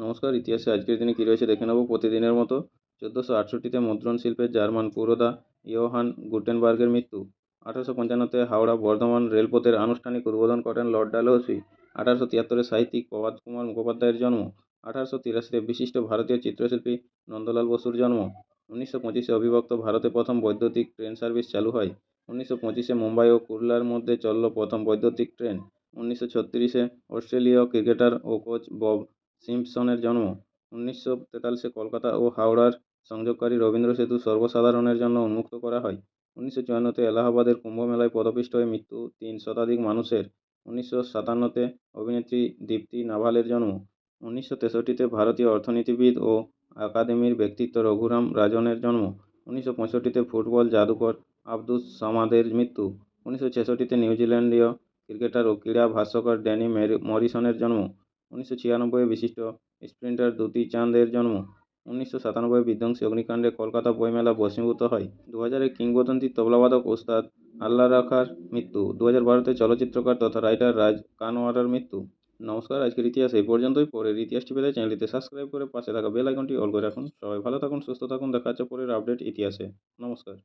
নমস্কার। ইতিহাসে আজকের দিনে কী রয়েছে দেখে নেব প্রতিদিনের মতো। 1468-তে মুদ্রণ শিল্পের জার্মান পুরোধা ইয়োহান গুটেনবার্গের মৃত্যু। 1855-তে হাওড়া বর্ধমান রেলপথের আনুষ্ঠানিক উদ্বোধন করেন লর্ড ডালহৌসি। 1873-এ সাহিত্যিক প্রভাত কুমার মুখোপাধ্যায়ের জন্ম। 1883-তে বিশিষ্ট ভারতীয় চিত্রশিল্পী নন্দলাল বসুর জন্ম। 1925-এ অবিভক্ত ভারতে প্রথম বৈদ্যুতিক ট্রেন সার্ভিস চালু হয়। 1925-এ মুম্বাই ও কুর্লার মধ্যে চলল প্রথম বৈদ্যুতিক ট্রেন। 1936-এ অস্ট্রেলীয় ক্রিকেটার ও কোচ বব সিম্পসনের জন্ম। 1943-এ কলকাতা ও হাওড়ার সংযোগকারী রবীন্দ্র সেতু সর্বসাধারণের জন্য উন্মুক্ত করা হয়। 1954-তে এলাহাবাদের কুম্ভমেলায় পদপিষ্ট হয়ে মৃত্যু 3 শতাধিক মানুষের। 1957-তে অভিনেত্রী দীপ্তি নাভালের জন্ম। 1963-তে ভারতীয় অর্থনীতিবিদ ও আকাদেমির ব্যক্তিত্ব রঘুরাম রাজনের জন্ম। 1965-তে ফুটবল জাদুকর আব্দুস সামাদের মৃত্যু। 1966-তে নিউজিল্যান্ডীয় ক্রিকেটার ও ক্রীড়া ভাষ্যকার ড্যানি মরিসনের জন্ম। 1996-এ বিশিষ্ট স্প্রিন্টার দ্যুতি চাঁদের জন্ম। 1997-এ বিধ্বংসী অগ্নিকাণ্ডে কলকাতা বইমেলা ভস্মীভূত হয়। 2000-এ কিংবদন্তি তবলাবাদক ওস্তাদ আল্লাহ রাখার মৃত্যু। 2012-তে চলচ্চিত্রকার তথা রাইটার রাজ কানওয়ারার মৃত্যু। নমস্কার, আজকের ইতিহাস এই পর্যন্তই। পরের ইতিহাসটি পেতে চ্যানেলটিতে সাবস্ক্রাইব করে পাশে থাকা বেল আইকনটি অল করে রাখুন। সবাই ভালো থাকুন, সুস্থ থাকুন। দেখা হচ্ছে পরের আপডেট ইতিহাসে। নমস্কার।